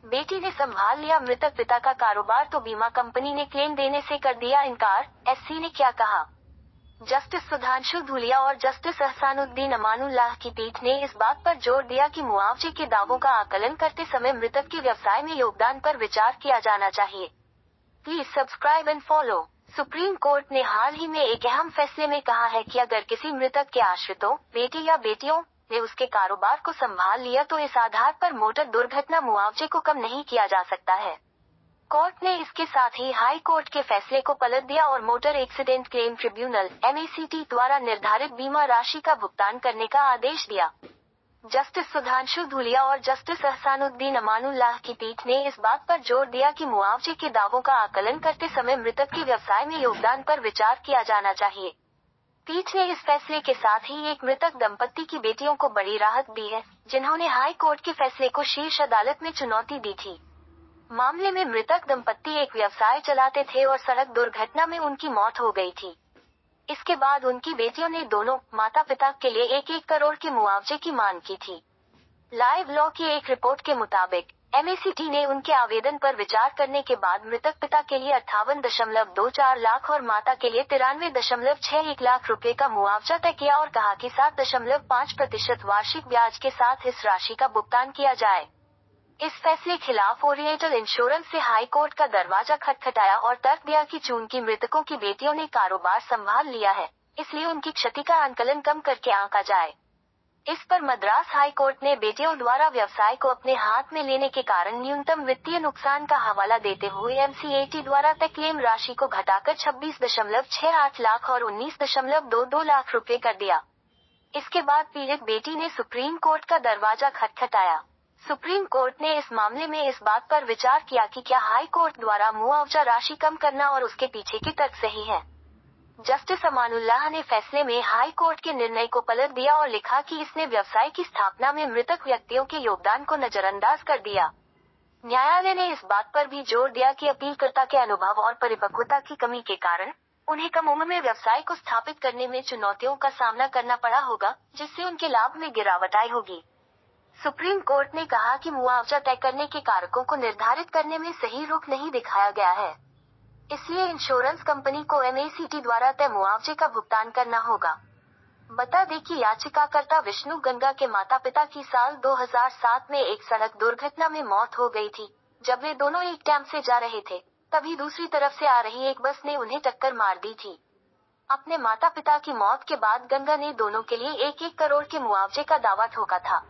बेटी ने संभाल लिया मृतक पिता का कारोबार तो बीमा कंपनी ने क्लेम देने से कर दिया इनकार। एससी ने क्या कहा? जस्टिस सुधांशु धूलिया और जस्टिस एहसानुद्दीन अमानुल्लाह की पीठ ने इस बात पर जोर दिया कि मुआवजे के दावों का आकलन करते समय मृतक के व्यवसाय में योगदान पर विचार किया जाना चाहिए। Please subscribe and follow. Supreme court ने हाल ही में एक अहम फैसले में कहा है कि अगर किसी मृतक के आश्रितों, बेटी या बेटियों ने उसके कारोबार को संभाल लिया तो इस आधार पर मोटर दुर्घटना मुआवजे को कम नहीं किया जा सकता है। कोर्ट ने इसके साथ ही हाई कोर्ट के फैसले को पलट दिया और motor accident claim tribunal (MACT) द्वारा निर्धारित बीमा राशि का भुगतान करने का आदेश दिया। जस्टिस सुधांशु धूलिया और जस्टिस एहसानुद्दीन अमानुल्लाह की पीठ ने इस बात पर जोर दिया कि मुआवजे के दावों का आकलन करते समय मृतक के व्यवसाय में योगदान पर विचार किया जाना चाहिए। पीठ ने इस फैसले के साथ ही एक मृतक दंपत्ति की बेटियों को बड़ी राहत दी है, जिन्होंने हाई कोर्ट के फैसले को शीर्ष अदालत में चुनौती दी थी। मामले में मृतक दंपत्ति एक व्यवसाय चलाते थे और सड़क दुर्घटना में उनकी मौत हो गई थी। इसके बाद उनकी बेटियों ने दोनों माता पिता के लिए 1-1 करोड़ के मुआवजे की मांग की थी। लाइव लॉ की एक रिपोर्ट के मुताबिक MACT ने उनके आवेदन पर विचार करने के बाद मृतक पिता के लिए 58.24 लाख और माता के लिए 93.61 लाख रुपए का मुआवजा तय किया और कहा कि 7.5% वार्षिक ब्याज के साथ इस राशि का भुगतान किया जाए। इस फैसले खिलाफ ओरिएंटल इंश्योरेंस से हाई कोर्ट का दरवाजा खटखटाया और तर्क दिया कि चूंकि मृतकों की बेटियों ने कारोबार संभाल लिया है, इसलिए उनकी क्षति का आंकलन कम करके आंका जाए। इस पर मद्रास हाई कोर्ट ने बेटियों द्वारा व्यवसाय को अपने हाथ में लेने के कारण न्यूनतम वित्तीय नुकसान का हवाला देते हुए MCAT द्वारा तय क्लेम राशि को घटाकर 26.68 लाख और 19.22 लाख रुपए कर दिया। इसके बाद पीड़ित बेटी ने सुप्रीम कोर्ट का दरवाजा खटखटाया। सुप्रीम कोर्ट ने इस मामले में इस बात पर विचार किया कि क्या हाई कोर्ट द्वारा मुआवजा राशि कम करना और उसके पीछे की तर्क सही है। जस्टिस अमानुल्लाह ने फैसले में हाई कोर्ट के निर्णय को पलट दिया और लिखा कि इसने व्यवसाय की स्थापना में मृतक व्यक्तियों के योगदान को नजरअंदाज कर दिया। न्यायालय ने इस बात पर भी जोर दिया कि अपीलकर्ता के अनुभव और परिपक्वता की कमी के कारण उन्हें कम उम्र में व्यवसाय को स्थापित करने में चुनौतियों का सामना करना पड़ा होगा, जिससे उनके लाभ में गिरावट आई होगी। सुप्रीम कोर्ट ने कहा कि मुआवजा तय करने के कारकों को निर्धारित करने में सही रुख नहीं दिखाया गया है, इसलिए इंश्योरेंस कंपनी को MACT द्वारा तय मुआवजे का भुगतान करना होगा। बता दें कि याचिकाकर्ता विष्णु गंगा के माता पिता की साल 2007 में एक सड़क दुर्घटना में मौत हो गई थी। जब वे दोनों एक कैंप से जा रहे थे, तभी दूसरी तरफ से आ रही एक बस ने उन्हें टक्कर मार दी थी। अपने माता पिता की मौत के बाद गंगा ने दोनों के लिए 1-1 करोड़ के मुआवजे का दावा ठोका था।